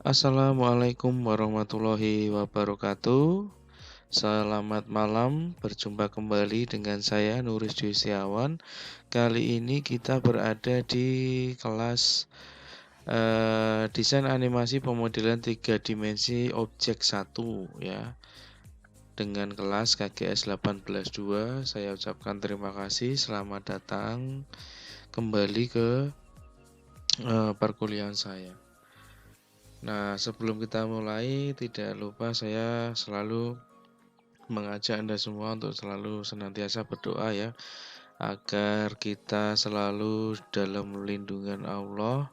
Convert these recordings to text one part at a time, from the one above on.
Assalamualaikum warahmatullahi wabarakatuh. Selamat malam, berjumpa kembali dengan saya Nuris Dwi Setiawan. Kali ini kita berada di kelas desain animasi pemodelan 3 dimensi objek 1 ya. Dengan kelas KGS 18.2, saya ucapkan terima kasih, selamat datang kembali ke perkuliahan saya. Nah, sebelum kita mulai, tidak lupa saya selalu mengajak Anda semua untuk selalu senantiasa berdoa ya, agar kita selalu dalam lindungan Allah,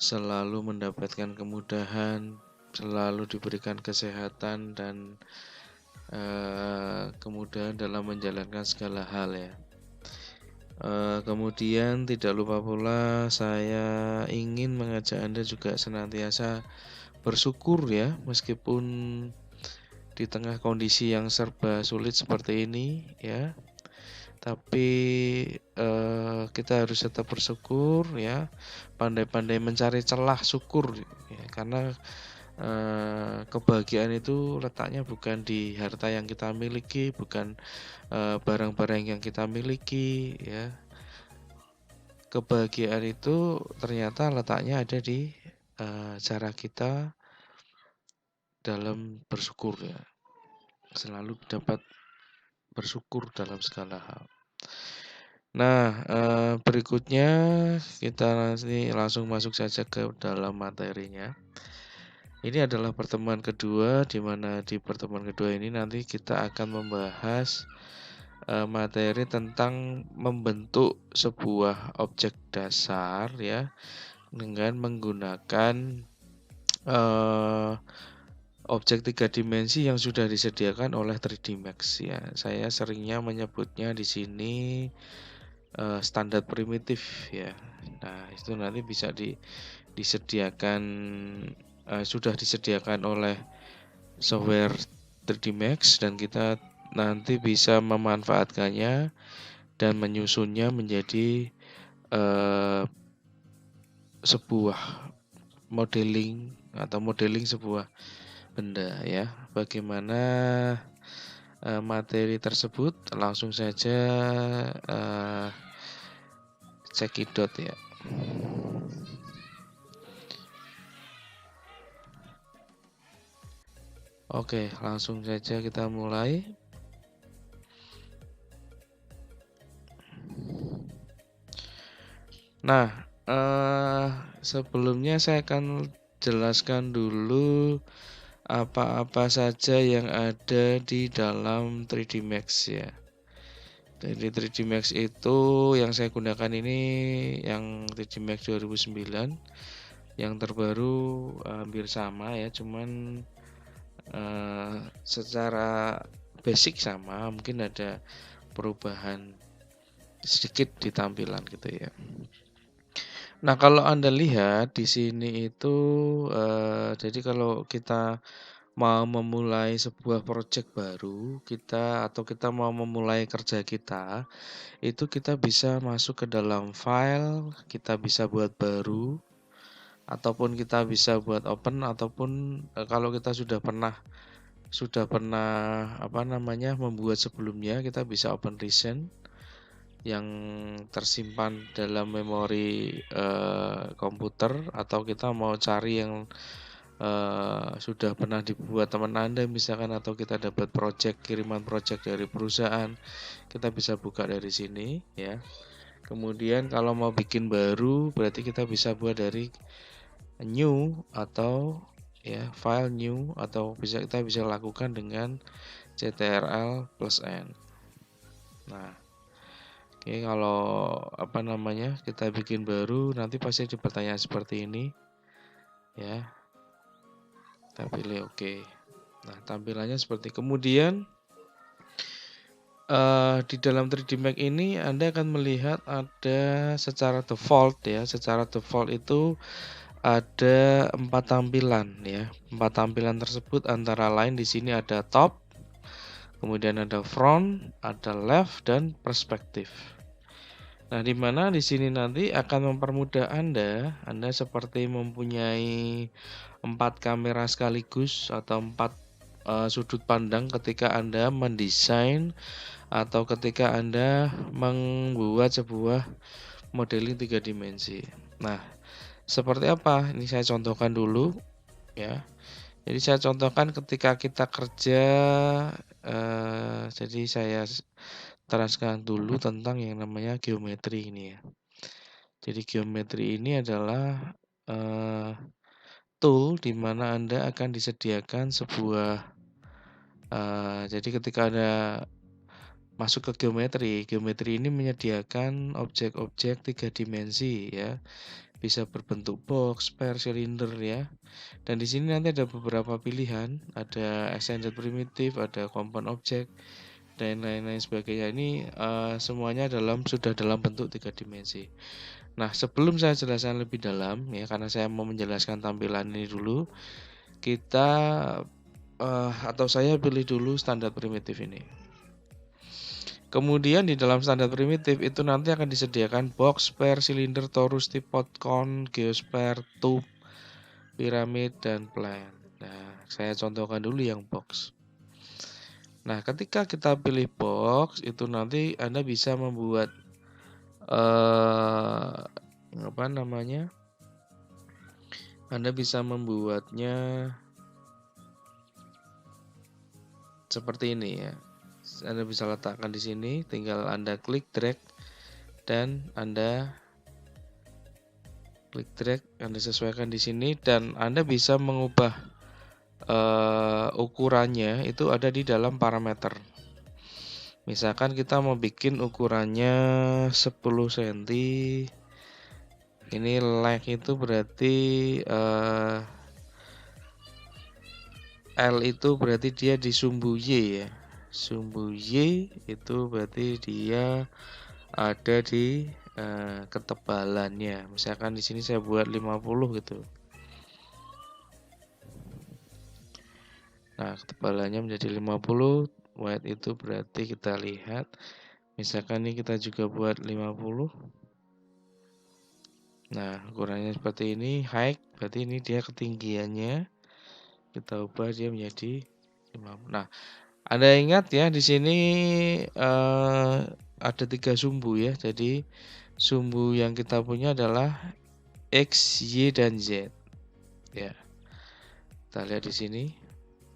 selalu mendapatkan kemudahan, selalu diberikan kesehatan dan kemudahan dalam menjalankan segala hal ya. Kemudian tidak lupa pula saya ingin mengajak Anda juga senantiasa bersyukur ya, meskipun di tengah kondisi yang serba sulit seperti ini ya. Tapi kita harus tetap bersyukur ya, pandai-pandai mencari celah syukur ya, karena kebahagiaan itu letaknya bukan di harta yang kita miliki, bukan barang-barang yang kita miliki ya. Kebahagiaan itu ternyata letaknya ada di cara kita dalam bersyukur ya. Selalu dapat bersyukur dalam segala hal. Nah, berikutnya kita nanti langsung masuk saja ke dalam materinya. Ini adalah pertemuan kedua, di mana di pertemuan kedua ini nanti kita akan membahas materi tentang membentuk sebuah objek dasar ya, dengan menggunakan objek 3 dimensi yang sudah disediakan oleh 3D Max ya. Saya seringnya menyebutnya di sini standar primitif ya. Nah, itu nanti bisa disediakan sudah disediakan oleh software 3D Max dan kita nanti bisa memanfaatkannya dan menyusunnya menjadi sebuah modeling sebuah benda ya. Bagaimana materi tersebut? Langsung saja cekidot ya. Oke, langsung saja kita mulai. Nah, sebelumnya saya akan jelaskan dulu apa-apa saja yang ada di dalam 3D Max ya. Jadi 3D Max itu yang saya gunakan ini yang 3D Max 2009. Yang terbaru hampir sama ya, cuman secara basic sama, mungkin ada perubahan sedikit di tampilan gitu ya. Nah, kalau Anda lihat di sini itu jadi kalau kita mau memulai sebuah project baru, kita mau memulai kerja kita, itu kita bisa masuk ke dalam file, kita bisa buat baru, ataupun kita bisa buat open, ataupun kalau kita sudah pernah membuat sebelumnya, kita bisa open recent yang tersimpan dalam memori komputer, atau kita mau cari yang sudah pernah dibuat teman Anda misalkan, atau kita dapat kiriman project dari perusahaan, kita bisa buka dari sini ya. Kemudian kalau mau bikin baru, berarti kita bisa buat dari new atau ya file new, atau kita bisa lakukan dengan ctrl plus n. Nah, oke, kalau kita bikin baru, nanti pasti ada pertanyaan seperti ini ya. Kita pilih oke. Nah, tampilannya seperti kemudian di dalam 3D Max ini Anda akan melihat ada secara default ya. Secara default itu ada 4 tampilan ya. 4 tampilan tersebut antara lain di sini ada top, kemudian ada front, ada left, dan perspektif. Nah, di mana di sini nanti akan mempermudah Anda seperti mempunyai 4 kamera sekaligus atau 4 sudut pandang ketika Anda mendesain atau ketika Anda membuat sebuah modeling 3 dimensi. Nah, seperti apa? Ini saya contohkan dulu ya. Jadi saya contohkan ketika kita kerja, jadi saya teraskan dulu tentang yang namanya geometri ini ya. Jadi geometri ini adalah tool di mana Anda akan disediakan sebuah jadi ketika Anda masuk ke geometri, geometri ini menyediakan objek-objek 3 dimensi ya. Bisa berbentuk box, sphere, silinder ya. Dan di sini nanti ada beberapa pilihan, ada extended primitive, ada compound object dan lain-lain sebagainya. Ini semuanya sudah dalam bentuk 3 dimensi. Nah, sebelum saya jelaskan lebih dalam ya, karena saya mau menjelaskan tampilan ini dulu, kita atau saya pilih dulu standar primitif ini. Kemudian di dalam standar primitif itu nanti akan disediakan box, sphere, silinder, torus, tripod, cone, geosphere, tube, piramid, dan plane. Nah, saya contohkan dulu yang box. Nah, ketika kita pilih box, itu nanti Anda bisa membuat apa namanya? Anda bisa membuatnya seperti ini ya. Anda bisa letakkan di sini, tinggal Anda klik drag dan Anda klik drag, Anda sesuaikan di sini dan Anda bisa mengubah ukurannya itu ada di dalam parameter. Misalkan kita mau bikin ukurannya 10 cm. Ini length itu berarti L itu berarti dia di sumbu Y ya. Sumbu Y itu berarti dia ada di ketebalannya. Misalkan di sini saya buat 50 gitu. Nah, ketebalannya menjadi 50, width itu berarti kita lihat. Misalkan ini kita juga buat 50. Nah, ukurannya seperti ini, height berarti ini dia ketinggiannya. Kita ubah dia menjadi 50. Nah, Anda ingat ya di sini ada 3 sumbu ya. Jadi sumbu yang kita punya adalah X, Y, dan Z. Ya. Kita lihat di sini.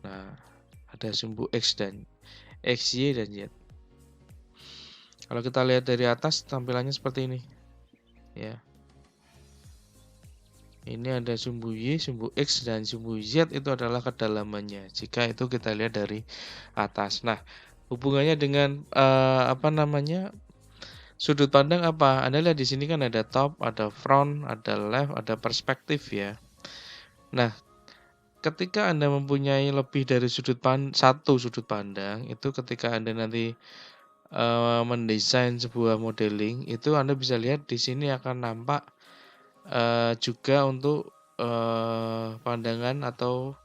Nah, ada sumbu X, Y, dan Z. Kalau kita lihat dari atas tampilannya seperti ini. Ya. Ini ada sumbu Y, sumbu X, dan sumbu Z itu adalah kedalamannya. Jika itu kita lihat dari atas. Nah, hubungannya dengan sudut pandang apa? Anda lihat di sini kan ada top, ada front, ada left, ada perspektif ya. Nah, ketika Anda mempunyai lebih dari satu sudut pandang, itu ketika Anda nanti mendesain sebuah modeling, itu Anda bisa lihat di sini akan nampak juga untuk pandangan atau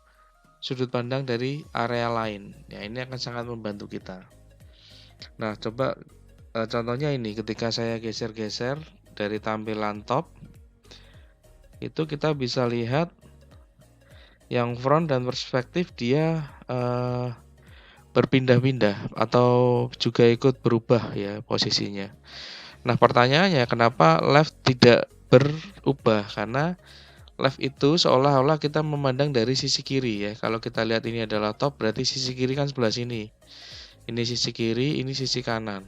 sudut pandang dari area lain. Ya, ini akan sangat membantu kita. Nah, coba contohnya ini ketika saya geser-geser dari tampilan top, itu kita bisa lihat yang front dan perspektif dia berpindah-pindah atau juga ikut berubah ya posisinya. Nah, pertanyaannya kenapa left tidak berubah? Karena left itu seolah-olah kita memandang dari sisi kiri ya. Kalau kita lihat ini adalah top, berarti sisi kiri kan sebelah sini. Ini sisi kiri, ini sisi kanan.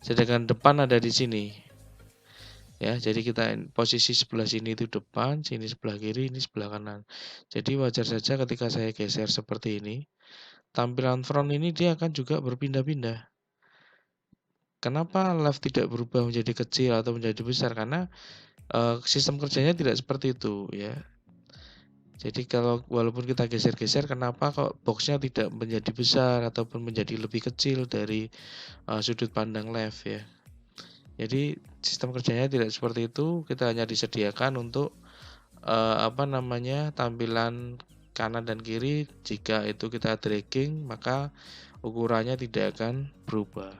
Sedangkan depan ada di sini. Ya, jadi kita posisi sebelah sini itu depan, sini sebelah kiri, ini sebelah kanan. Jadi wajar saja ketika saya geser seperti ini, tampilan front ini dia akan juga berpindah-pindah. Kenapa left tidak berubah menjadi kecil atau menjadi besar? Karena sistem kerjanya tidak seperti itu ya. Jadi kalau walaupun kita geser-geser, kenapa kok boxnya tidak menjadi besar ataupun menjadi lebih kecil dari sudut pandang left ya. Jadi sistem kerjanya tidak seperti itu. Kita hanya disediakan untuk tampilan kanan dan kiri. Jika itu kita dragging, maka ukurannya tidak akan berubah.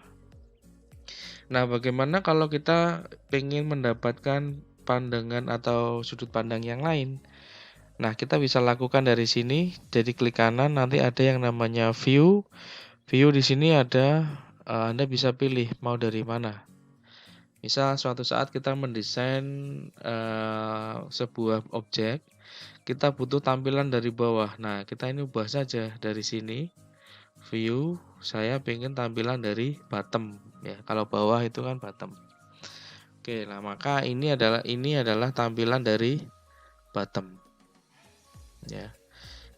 Nah, bagaimana kalau kita ingin mendapatkan pandangan atau sudut pandang yang lain? Nah, kita bisa lakukan dari sini. Jadi klik kanan, nanti ada yang namanya view. View di sini ada, Anda bisa pilih mau dari mana. Misal suatu saat kita mendesain sebuah objek, kita butuh tampilan dari bawah. Nah, kita ini ubah saja dari sini. View, saya pengen tampilan dari bottom ya. Kalau bawah itu kan bottom. Oke, nah maka ini adalah tampilan dari bottom ya.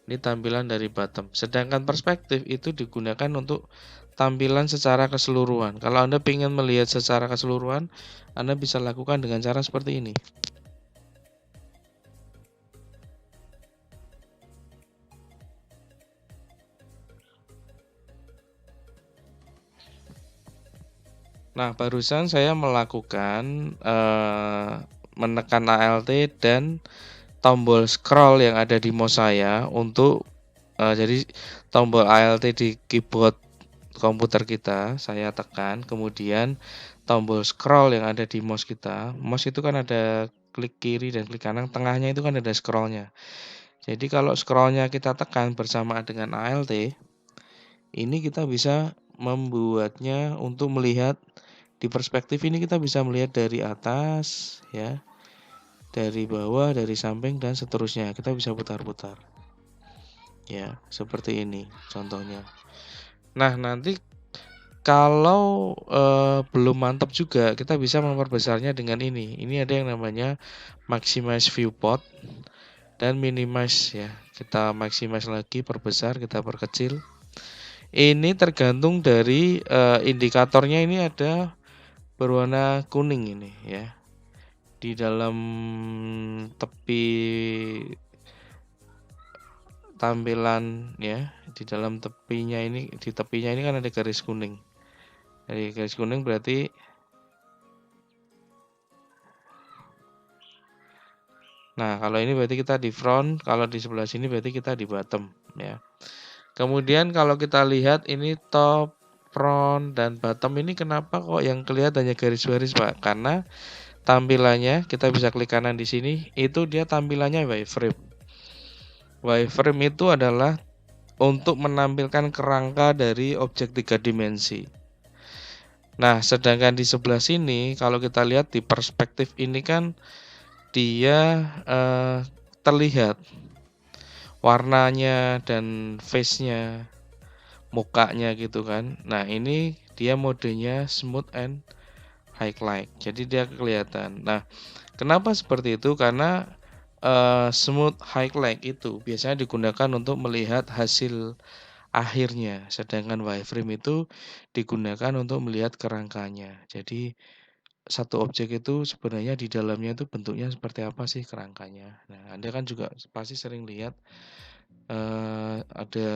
Ini tampilan dari bottom. Sedangkan perspektif itu digunakan untuk tampilan secara keseluruhan. Kalau Anda ingin melihat secara keseluruhan, Anda bisa lakukan dengan cara seperti ini. Nah, barusan saya melakukan menekan Alt dan tombol scroll yang ada di mouse saya untuk jadi tombol Alt di keyboard komputer kita saya tekan, kemudian tombol scroll yang ada di mouse kita. Mouse itu kan ada klik kiri dan klik kanan, tengahnya itu kan ada scrollnya. Jadi kalau scrollnya kita tekan bersamaan dengan Alt, ini kita bisa membuatnya untuk melihat di perspektif ini kita bisa melihat dari atas ya, dari bawah, dari samping dan seterusnya. Kita bisa putar-putar. Ya, seperti ini contohnya. Nah, nanti kalau belum mantap juga, kita bisa memperbesarnya dengan ini. Ini ada yang namanya maximize viewport dan minimize ya. Kita maximize lagi, perbesar, kita perkecil. Ini tergantung dari indikatornya, ini ada berwarna kuning ini ya. Di dalam tepi tampilan ya, di dalam tepinya ini, di tepinya ini kan ada garis kuning. Dari garis kuning berarti nah, kalau ini berarti kita di front, kalau di sebelah sini berarti kita di bottom ya. Kemudian kalau kita lihat ini top, front dan bottom ini kenapa kok yang kelihatan hanya garis-garis, Pak? Karena tampilannya kita bisa klik kanan di sini, itu dia tampilannya wireframe. Wireframe itu adalah untuk menampilkan kerangka dari objek 3 dimensi. Nah, sedangkan di sebelah sini kalau kita lihat di perspektif ini kan dia terlihat warnanya dan face-nya, mukanya gitu kan. Nah, ini dia modenya smooth and highlight. Jadi dia kelihatan. Nah, kenapa seperti itu? Karena smooth highlight itu biasanya digunakan untuk melihat hasil akhirnya, sedangkan wireframe itu digunakan untuk melihat kerangkanya. Jadi satu objek itu sebenarnya di dalamnya itu bentuknya seperti apa sih kerangkanya. Nah, Anda kan juga pasti sering lihat ada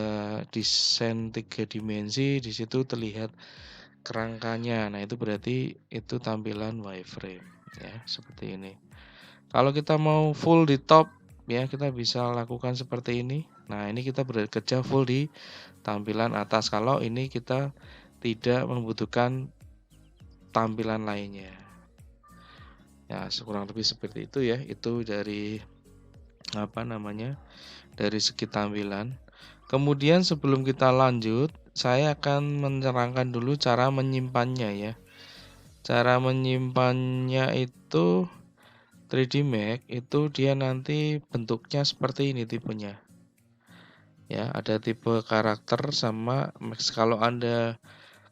desain 3 dimensi, di situ terlihat kerangkanya. Nah, itu berarti itu tampilan wireframe ya, seperti ini. Kalau kita mau full di top ya, kita bisa lakukan seperti ini. Nah, ini kita bekerja full di tampilan atas. Kalau ini kita tidak membutuhkan tampilan lainnya. Ya, kurang lebih seperti itu ya. Itu dari apa namanya? Dari segi tampilan. Kemudian sebelum kita lanjut, saya akan menerangkan dulu cara menyimpannya ya. Cara menyimpannya itu 3D Max itu dia nanti bentuknya seperti ini tipenya. Ya, ada tipe karakter sama Max. Kalau Anda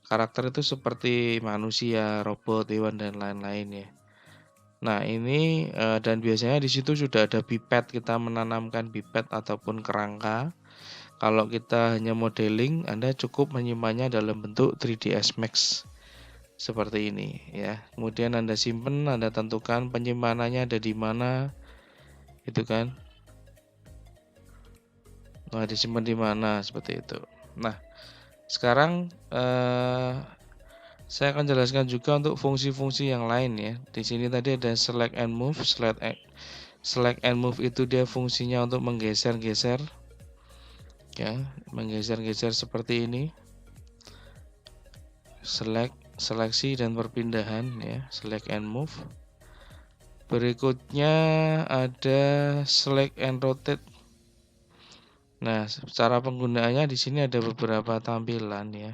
karakter itu seperti manusia, robot, hewan dan lain-lain ya. Nah, ini dan biasanya di situ sudah ada biped, kita menanamkan biped ataupun kerangka. Kalau kita hanya modeling, Anda cukup menyimpannya dalam bentuk 3ds Max seperti ini ya. Kemudian Anda simpan, Anda tentukan penyimpanannya ada di mana, itu kan. Nah, disimpan di mana seperti itu. Nah, sekarang saya akan jelaskan juga untuk fungsi-fungsi yang lain ya. Di sini tadi ada select and move. Select and move itu dia fungsinya untuk menggeser-geser ya, menggeser-geser seperti ini. Select seleksi dan perpindahan ya, select and move. Berikutnya ada select and rotate. Nah, cara penggunaannya di sini ada beberapa tampilan ya.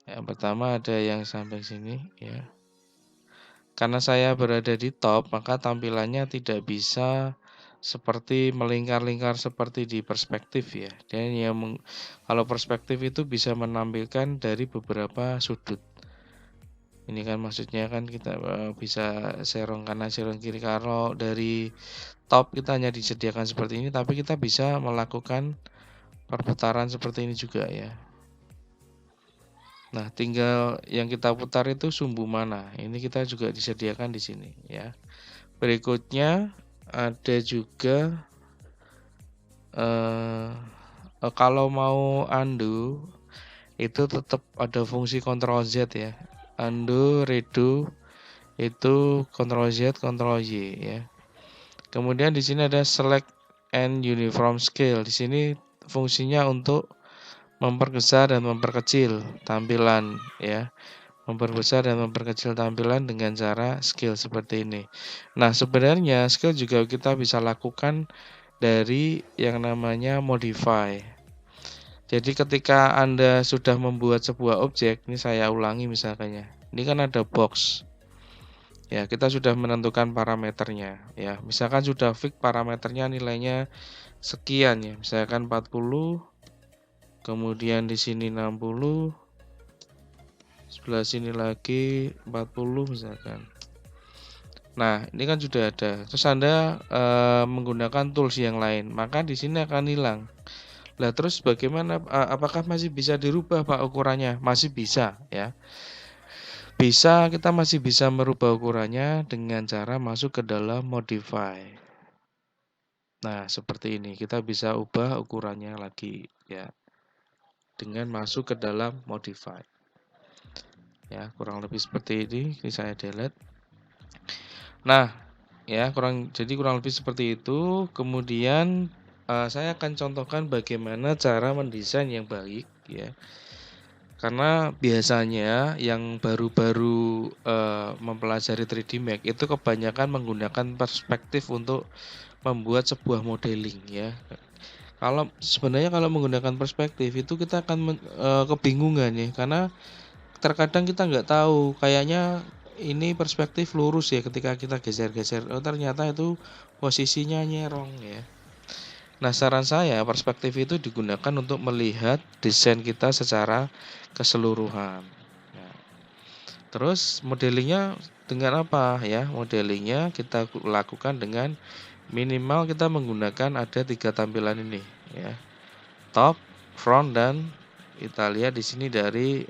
Yang pertama ada yang sampai sini ya. Karena saya berada di top, maka tampilannya tidak bisa seperti melingkar-lingkar seperti di perspektif ya. Dan kalau perspektif itu bisa menampilkan dari beberapa sudut. Ini kan maksudnya kan kita bisa serong kanan, serong kiri. Kalau dari top kita hanya disediakan seperti ini, tapi kita bisa melakukan perputaran seperti ini juga ya. Nah, tinggal yang kita putar itu sumbu mana. Ini kita juga disediakan di sini ya. Berikutnya ada juga kalau mau undo itu tetap ada fungsi Ctrl Z ya. Undo, redo itu Ctrl Z, Ctrl Y ya. Kemudian di sini ada select and uniform scale. Di sini fungsinya untuk memperbesar dan memperkecil tampilan ya. Memperbesar dan memperkecil tampilan dengan cara scale seperti ini. Nah, sebenarnya scale juga kita bisa lakukan dari yang namanya modify. Jadi ketika Anda sudah membuat sebuah objek, ini saya ulangi misalkannya. Ini kan ada box. Ya, kita sudah menentukan parameternya ya. Misalkan sudah fix parameternya nilainya sekian ya. Misalkan 40, kemudian di sini 60, sebelah sini lagi 40 misalkan. Nah, ini kan sudah ada. Terus Anda menggunakan tools yang lain, maka di sini akan hilang. Lah terus bagaimana? Apakah masih bisa dirubah Pak ukurannya? Masih bisa ya. Bisa, kita masih bisa merubah ukurannya dengan cara masuk ke dalam modify. Nah, seperti ini. Kita bisa ubah ukurannya lagi ya. Dengan masuk ke dalam modify. Ya, kurang lebih seperti ini. Ini saya delete. Nah, ya kurang lebih seperti itu. Kemudian saya akan contohkan bagaimana cara mendesain yang baik ya. Karena biasanya yang baru-baru mempelajari 3D Max itu kebanyakan menggunakan perspektif untuk membuat sebuah modeling ya. Sebenarnya kalau menggunakan perspektif itu kita akan kebingungan ya, karena terkadang kita nggak tahu, kayaknya ini perspektif lurus ya, ketika kita geser-geser, ternyata itu posisinya nyerong ya. Nah, saran saya perspektif itu digunakan untuk melihat desain kita secara keseluruhan. Ya. Terus modelingnya dengan apa ya? Modelingnya kita lakukan dengan minimal kita menggunakan ada 3 tampilan ini ya. Top, front, dan kita lihat di sini dari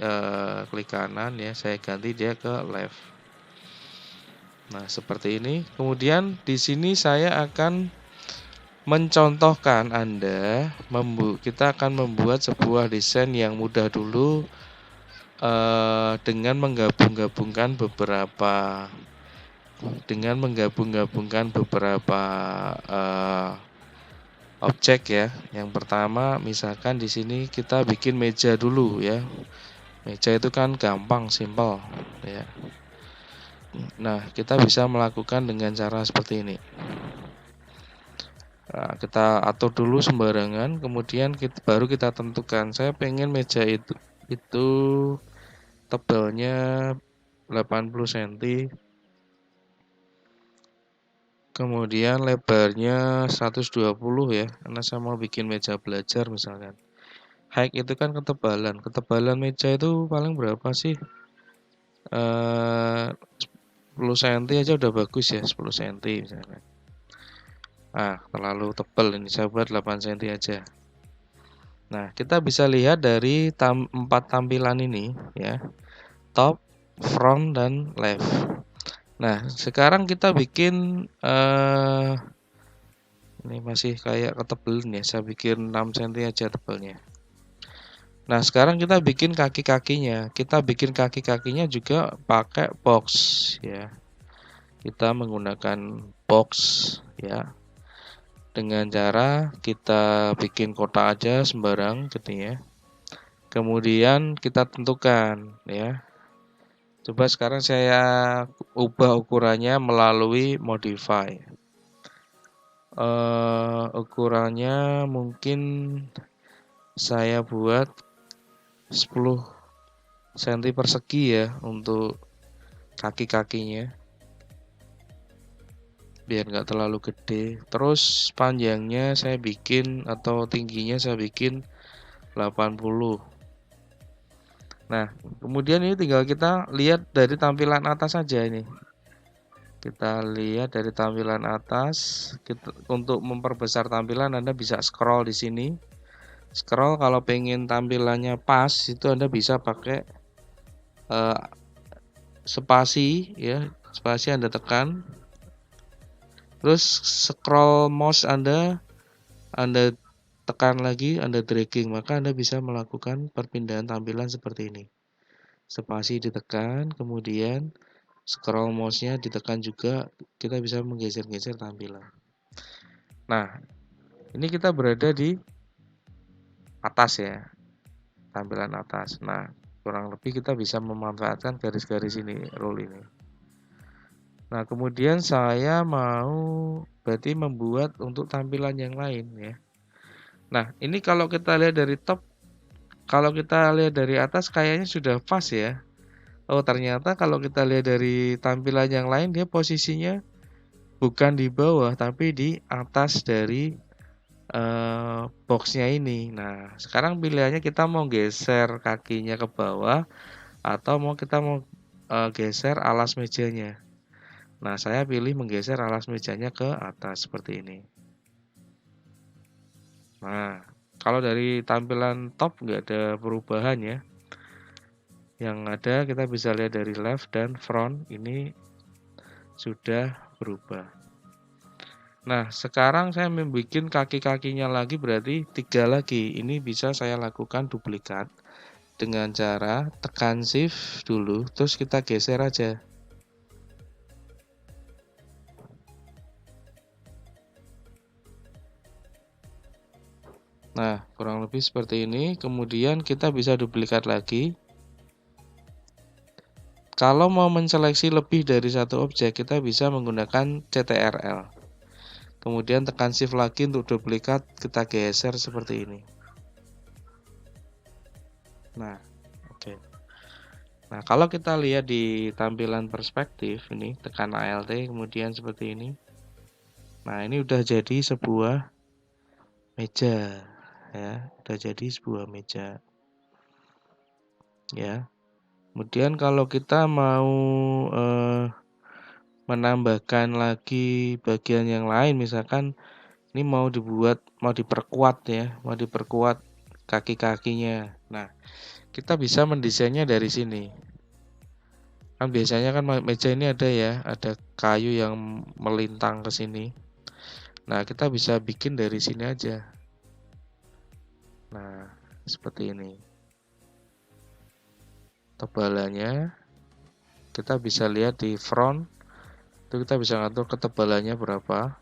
klik kanan ya, saya ganti dia ke left. Nah, seperti ini. Kemudian di sini saya akan mencontohkan kita akan membuat sebuah desain yang mudah dulu dengan menggabung-gabungkan beberapa objek ya. Yang pertama misalkan di sini kita bikin meja dulu ya. Meja itu kan gampang, simpel ya. Nah, kita bisa melakukan dengan cara seperti ini. Nah, kita atur dulu sembarangan, kemudian baru kita tentukan. Saya pengen meja itu tebalnya 80 cm. Kemudian lebarnya 120 ya, karena saya mau bikin meja belajar misalkan. Height itu kan ketebalan. Ketebalan meja itu paling berapa sih? 10 cm aja udah bagus ya, 10 cm misalkan. Terlalu tebal ini, saya buat 8 cm aja. Nah, kita bisa lihat dari 4 tampilan ini ya. Top, front, dan left. Nah, sekarang kita bikin ini masih kayak ketebalan ya. Saya bikin 6 cm aja tebalnya. Nah, sekarang kita bikin kaki-kakinya. Kita bikin kaki-kakinya juga pakai box ya. Kita menggunakan box ya. Dengan cara kita bikin kotak aja sembarang gitu ya. Kemudian kita tentukan ya. Coba sekarang saya ubah ukurannya melalui modify. Ukurannya mungkin saya buat 10 cm persegi ya untuk kaki-kakinya, biar nggak terlalu gede. Terus panjangnya saya bikin atau tingginya saya bikin 80. Nah, kemudian ini tinggal kita lihat dari tampilan atas saja ini. Kita lihat dari tampilan atas. Untuk memperbesar tampilan Anda bisa scroll di sini. Scroll kalau pengen tampilannya pas itu Anda bisa pakai spasi ya, spasi Anda tekan. Terus scroll mouse Anda tekan lagi, Anda dragging, maka Anda bisa melakukan perpindahan tampilan seperti ini. Spasi ditekan, kemudian scroll mouse-nya ditekan juga, kita bisa menggeser-geser tampilan. Nah, ini kita berada di atas ya, tampilan atas. Nah, kurang lebih kita bisa memanfaatkan garis-garis ini, rule ini. Nah, kemudian saya mau berarti membuat untuk tampilan yang lain ya. Nah, ini kalau kita lihat dari top, kalau kita lihat dari atas kayaknya sudah pas ya. Oh, ternyata kalau kita lihat dari tampilan yang lain dia posisinya bukan di bawah tapi di atas dari boxnya ini. Nah, sekarang pilihannya kita mau geser kakinya ke bawah atau kita mau geser alas mejanya. Nah, saya pilih menggeser alas mejanya ke atas seperti ini. Nah, kalau dari tampilan top nggak ada perubahan ya. Yang ada kita bisa lihat dari left dan front ini sudah berubah. Nah, sekarang saya membuat kaki-kakinya lagi berarti 3 lagi. Ini bisa saya lakukan duplikat dengan cara tekan shift dulu, terus kita geser aja. Nah, kurang lebih seperti ini. Kemudian kita bisa duplikat lagi. Kalau mau menseleksi lebih dari satu objek, kita bisa menggunakan CTRL. Kemudian tekan shift lagi untuk duplikat, kita geser seperti ini. Nah, oke. Nah, kalau kita lihat di tampilan perspektif ini, tekan Alt kemudian seperti ini. Nah, ini udah jadi sebuah meja ya, udah jadi sebuah meja. Ya. Kemudian kalau kita mau menambahkan lagi bagian yang lain, misalkan ini mau diperkuat ya, mau diperkuat kaki-kakinya. Nah, kita bisa mendesainnya dari sini. Kan biasanya kan meja ini ada ya, ada kayu yang melintang ke sini. Nah, kita bisa bikin dari sini aja. Nah, seperti ini. Tebalannya kita bisa lihat di front, itu kita bisa ngatur ketebalannya berapa.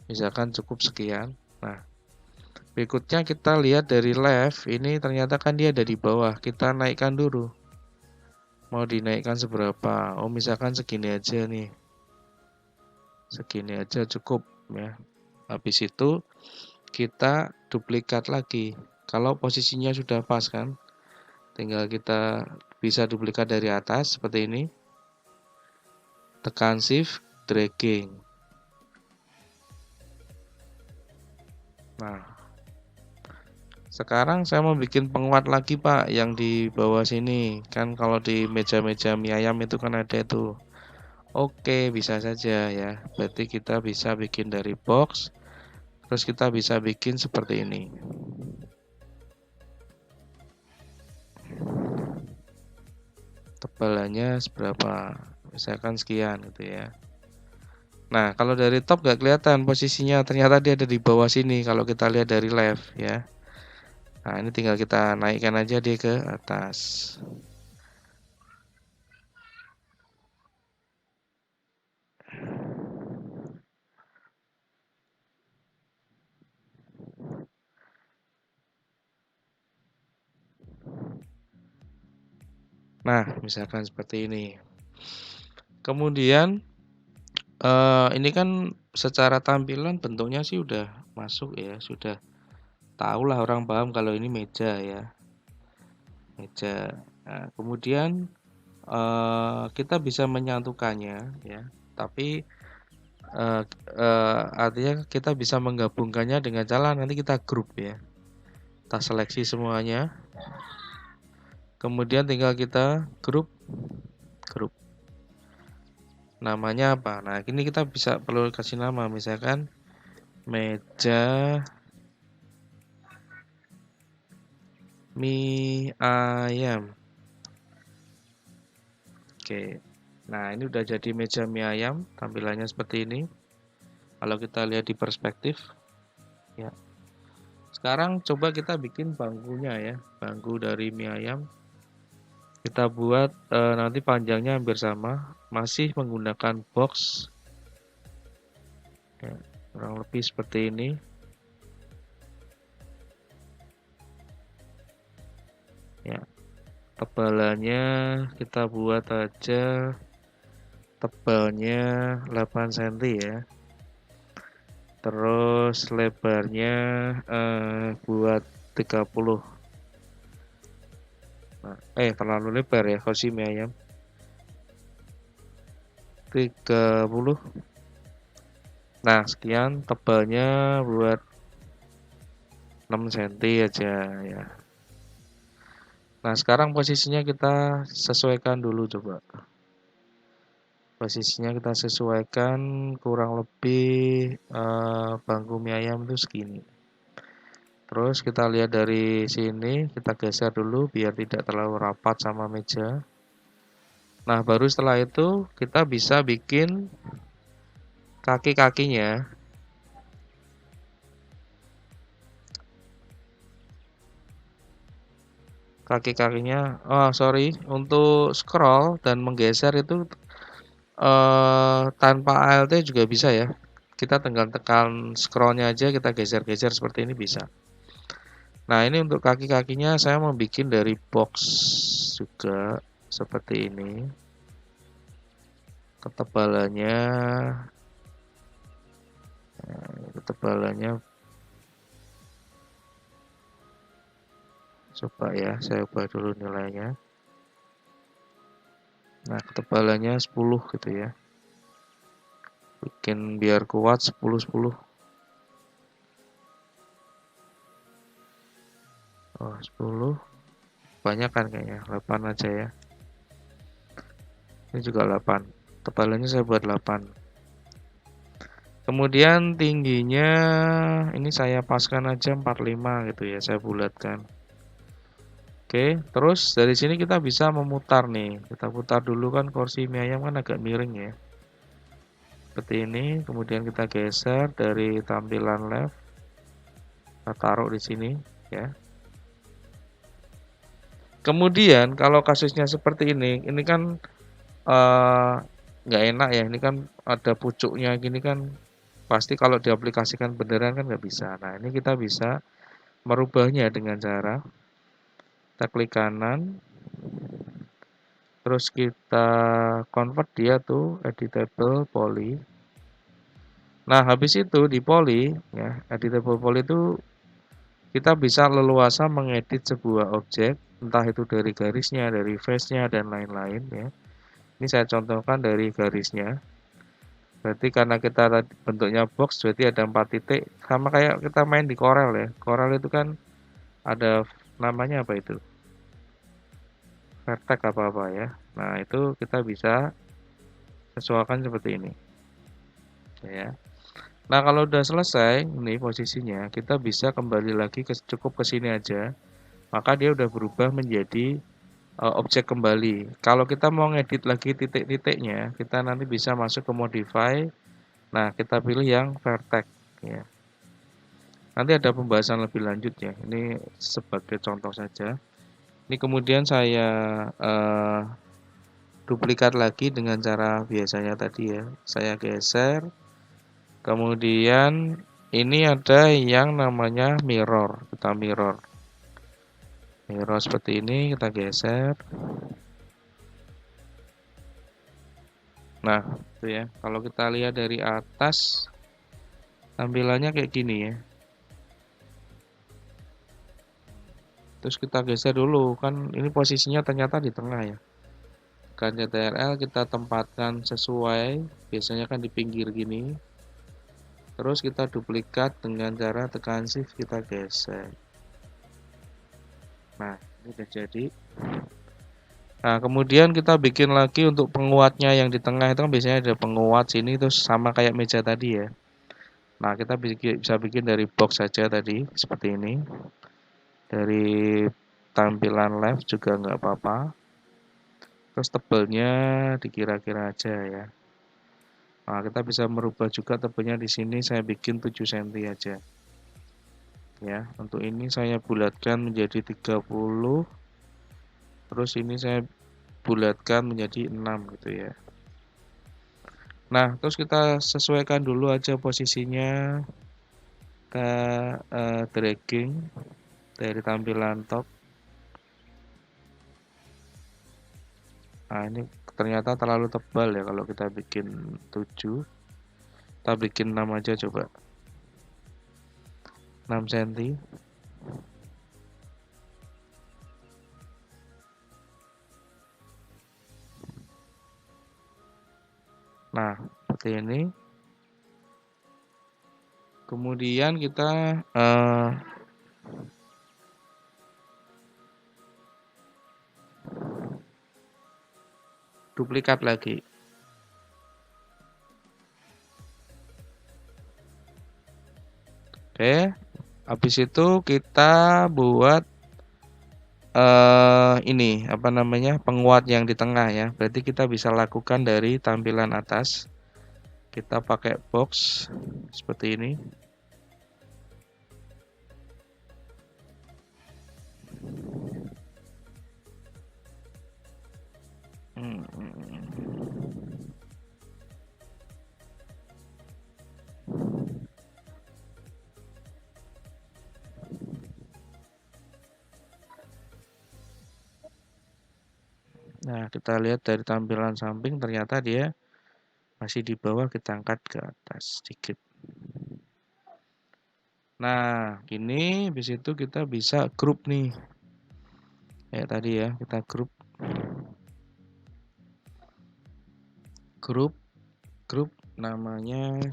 Misalkan cukup sekian. Nah, berikutnya kita lihat dari left, ini ternyata kan dia ada di bawah. Kita naikkan dulu. Mau dinaikkan seberapa? Oh, misalkan segini aja nih. Segini aja cukup ya. Habis itu kita duplikat lagi. Kalau posisinya sudah pas kan, tinggal kita bisa duplikat dari atas seperti ini. Tekan shift, dragging. Nah, sekarang saya mau bikin penguat lagi Pak yang di bawah sini. Kan kalau di meja-meja mie ayam itu kan ada tuh. Oke, bisa saja ya. Berarti kita bisa bikin dari box. Terus kita bisa bikin seperti ini. Tebalannya seberapa? Misalkan sekian gitu ya. Nah, kalau dari top nggak kelihatan posisinya. Ternyata dia ada di bawah sini kalau kita lihat dari left ya. Nah, ini tinggal kita naikkan aja dia ke atas. Nah, misalkan seperti ini. Kemudian ini kan secara tampilan bentuknya sih udah masuk ya, sudah tahulah orang paham kalau ini meja ya, meja. Nah, kemudian kita bisa menyatukannya ya, tapi artinya kita bisa menggabungkannya dengan cara nanti kita grup ya. Kita seleksi semuanya, kemudian tinggal kita grup. Namanya apa? Nah, ini kita bisa perlu kasih nama, misalkan meja mie ayam. Oke. Nah, ini udah jadi meja mie ayam, tampilannya seperti ini. Kalau kita lihat di perspektif, ya. Sekarang coba kita bikin bangkunya ya, bangku dari mie ayam. Kita buat nanti panjangnya hampir sama, masih menggunakan box. Ya, kurang lebih seperti ini. Ya, tebalannya kita buat aja tebalnya 8 cm ya. Terus lebarnya buat 30. Nah, terlalu lebar ya kursi mie ayam. 30. Nah, sekian tebalnya buat 6 cm aja ya. Nah, sekarang posisinya kita sesuaikan dulu coba. Posisinya kita sesuaikan kurang lebih bangku mie ayam itu segini. Terus kita lihat dari sini, kita geser dulu biar tidak terlalu rapat sama meja. Nah, baru setelah itu kita bisa bikin kaki-kakinya. Kaki-kakinya, sorry, untuk scroll dan menggeser itu tanpa ALT juga bisa ya. Kita tinggal tekan scrollnya aja, kita geser-geser seperti ini bisa. Nah, ini untuk kaki-kakinya saya mau bikin dari box juga seperti ini. Ketebalannya coba ya, saya ubah dulu nilainya. Nah, ketebalannya 10 gitu ya. Bikin biar kuat 10-10. Oh, 10. Banyak kan kayaknya, 8 aja ya. Ini juga 8. Tebalannya saya buat 8. Kemudian tingginya ini saya paskan aja 45 gitu ya, saya bulatkan. Oke, terus dari sini kita bisa memutar nih. Kita putar dulu kan kursi mie ayam kan agak miring ya. Seperti ini, kemudian kita geser dari tampilan left. Kita taruh di sini ya. Kemudian kalau kasusnya seperti ini kan nggak enak ya. Ini kan ada pucuknya gini kan. Pasti kalau diaplikasikan beneran kan nggak bisa. Nah, ini kita bisa merubahnya dengan cara kita klik kanan, terus kita convert dia tuh editable poly. Nah, habis itu di poly ya, editable poly itu kita bisa leluasa mengedit sebuah objek, entah itu dari garisnya, dari face-nya dan lain-lain ya. Ini saya contohkan dari garisnya. Berarti karena kita bentuknya box, berarti ada 4 titik, sama kayak kita main di Corel ya. Corel itu kan ada namanya apa itu? Vertex apa-apa ya. Nah, itu kita bisa sesuaikan seperti ini. Ya. Nah, kalau udah selesai, ini posisinya, kita bisa kembali lagi cukup ke sini aja. Maka dia udah berubah menjadi objek kembali. Kalau kita mau ngedit lagi titik-titiknya, kita nanti bisa masuk ke modify. Nah, kita pilih yang vertex ya. Nanti ada pembahasan lebih lanjut ya. Ini sebagai contoh saja. Ini kemudian saya duplikat lagi dengan cara biasanya tadi ya. Saya geser. Kemudian ini ada yang namanya mirror. Kita mirror. Mirror seperti ini kita geser. Nah, itu ya. Kalau kita lihat dari atas, tampilannya kayak gini ya. Terus kita geser dulu, kan ini posisinya ternyata di tengah ya. Kan CTRL kita tempatkan sesuai, biasanya kan di pinggir gini. Terus kita duplikat dengan cara tekan shift kita geser. Nah, ini udah jadi. Nah, kemudian kita bikin lagi untuk penguatnya yang di tengah itu kan biasanya ada penguat sini terus sama kayak meja tadi ya. Nah, kita bisa bikin dari box saja tadi seperti ini. Dari tampilan left juga nggak apa-apa. Terus tebelnya dikira-kira aja ya. Nah, kita bisa merubah juga tebelnya di sini saya bikin 7 cm aja. Ya, untuk ini saya bulatkan menjadi 30. Terus ini saya bulatkan menjadi 6 gitu ya. Nah, terus kita sesuaikan dulu aja posisinya. Kita dragging dari tampilan top. Nah, ini ternyata terlalu tebal ya kalau kita bikin 7. Kita bikin 6 aja coba. 6 cm. Nah, seperti ini. Kemudian kita duplikat lagi. Oke, habis itu kita buat ini apa namanya penguat yang di tengah ya. Berarti kita bisa lakukan dari tampilan atas. Kita pakai box seperti ini. Nah, kita lihat dari tampilan samping ternyata dia masih di bawah, kita angkat ke atas sedikit. Nah, gini habis itu kita bisa grup nih. Kayak tadi ya, kita grup namanya.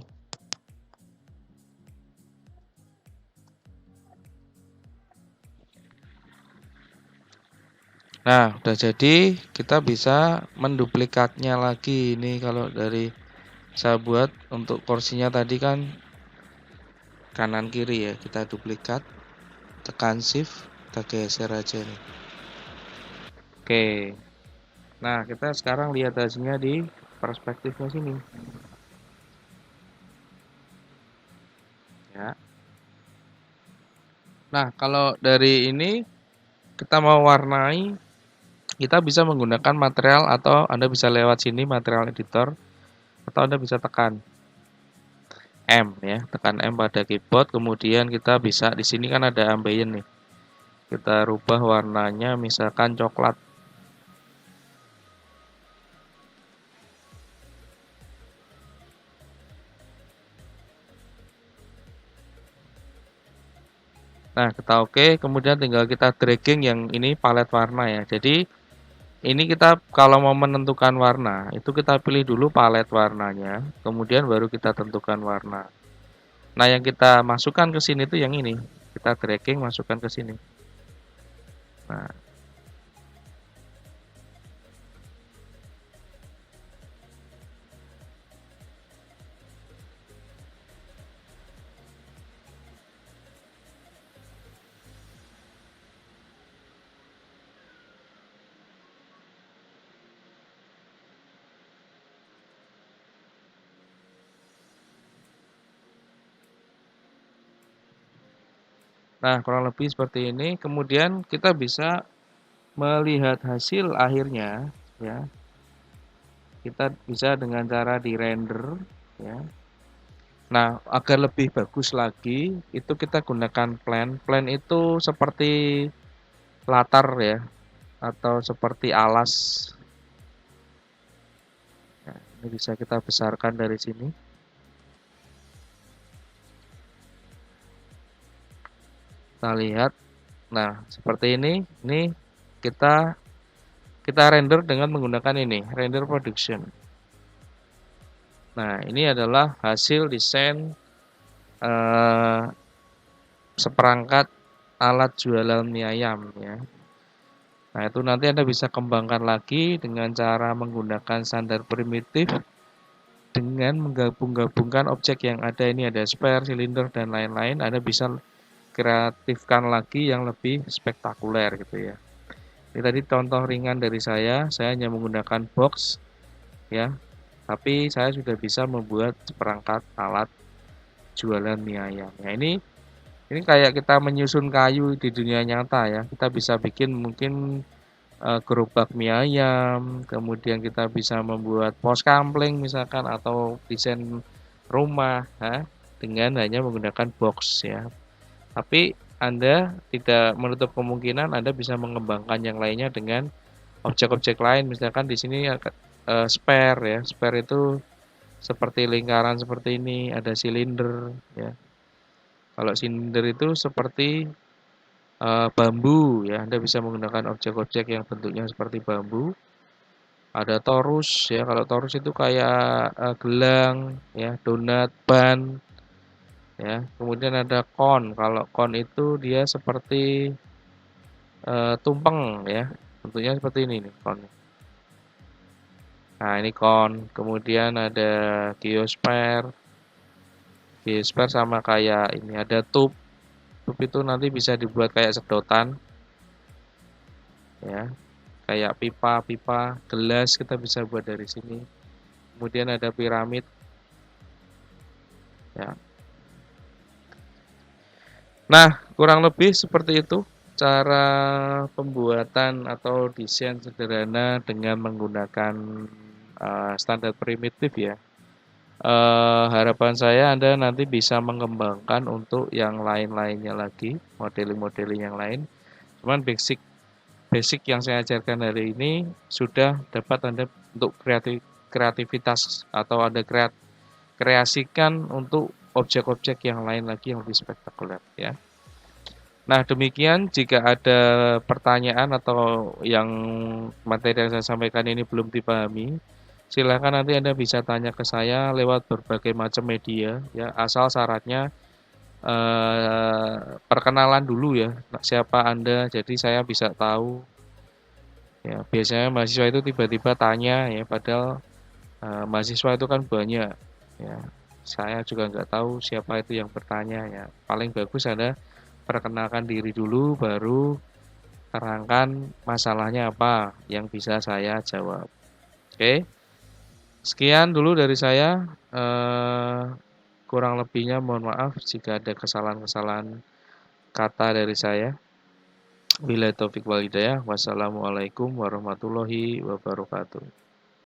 Nah, udah jadi, kita bisa menduplikatnya lagi. Ini kalau dari saya buat untuk kursinya tadi kan kanan kiri ya, kita duplikat, tekan shift, kita geser aja nih. Oke. Nah, kita sekarang lihat hasilnya di perspektifnya sini. Ya. Nah, kalau dari ini kita mau warnai, kita bisa menggunakan material atau Anda bisa lewat sini material editor atau Anda bisa tekan M ya, tekan M pada keyboard, kemudian kita bisa di sini kan ada ambient nih. Kita rubah warnanya misalkan coklat. Nah, kita oke, kemudian tinggal kita dragging yang ini palet warna ya. Jadi ini kita kalau mau menentukan warna, itu kita pilih dulu palet warnanya, kemudian baru kita tentukan warna. Nah, yang kita masukkan ke sini tuh yang ini. Kita dragging masukkan ke sini. Nah, kurang lebih seperti ini. Kemudian kita bisa melihat hasil akhirnya ya. Kita bisa dengan cara di render ya. Nah, agar lebih bagus lagi itu kita gunakan plan. Plan itu seperti latar ya atau seperti alas. Ini bisa kita besarkan dari sini. Kita lihat. Nah, seperti ini. Ini kita render dengan menggunakan ini, render production. Nah, ini adalah hasil desain seperangkat alat jualan mie ayam ya. Nah, itu nanti Anda bisa kembangkan lagi dengan cara menggunakan standar primitif dengan menggabung-gabungkan objek yang ada. Ini ada spare, silinder, dan lain-lain. Anda bisa kreatifkan lagi yang lebih spektakuler gitu ya. Ini tadi contoh ringan dari saya hanya menggunakan box ya, tapi saya sudah bisa membuat seperangkat alat jualan mie ayam. Nah, ini kayak kita menyusun kayu di dunia nyata ya. Kita bisa bikin mungkin gerobak mie ayam, kemudian kita bisa membuat pos kampling misalkan atau desain rumah ya, dengan hanya menggunakan box ya. Tapi Anda tidak menutup kemungkinan Anda bisa mengembangkan yang lainnya dengan objek-objek lain. Misalkan di sini spare ya. Spare itu seperti lingkaran seperti ini, ada silinder ya. Kalau silinder itu seperti bambu ya. Anda bisa menggunakan objek-objek yang bentuknya seperti bambu. Ada torus ya. Kalau torus itu kayak gelang ya, donat, ban ya. Kemudian ada kon. Kalau kon itu dia seperti tumpeng ya. Bentuknya seperti ini nih kon. Nah, ini kon. Kemudian ada geosper. Geosper sama kayak ini ada tube. Tube itu nanti bisa dibuat kayak sedotan ya. Kayak pipa-pipa, gelas kita bisa buat dari sini. Kemudian ada piramid ya. Nah, kurang lebih seperti itu cara pembuatan atau desain sederhana dengan menggunakan standar primitif ya. Harapan saya Anda nanti bisa mengembangkan untuk yang lain-lainnya lagi, modeling-modeling yang lain. Cuman basic basic yang saya ajarkan hari ini sudah dapat Anda untuk kreativitas atau Anda kreasikan untuk objek-objek yang lain lagi yang lebih spektakuler ya. Nah, demikian jika ada pertanyaan atau yang materi yang saya sampaikan ini belum dipahami, silakan nanti Anda bisa tanya ke saya lewat berbagai macam media ya, asal syaratnya perkenalan dulu ya, siapa Anda, jadi saya bisa tahu ya. Biasanya mahasiswa itu tiba-tiba tanya ya, padahal mahasiswa itu kan banyak ya. Saya juga nggak tahu siapa itu yang bertanya ya. Paling bagus Anda perkenalkan diri dulu, baru terangkan masalahnya apa yang bisa saya jawab. Oke, sekian dulu dari saya. Kurang lebihnya mohon maaf jika ada kesalahan-kesalahan kata dari saya. Wabillahi taufik wal hidayah. Wassalamualaikum warahmatullahi wabarakatuh.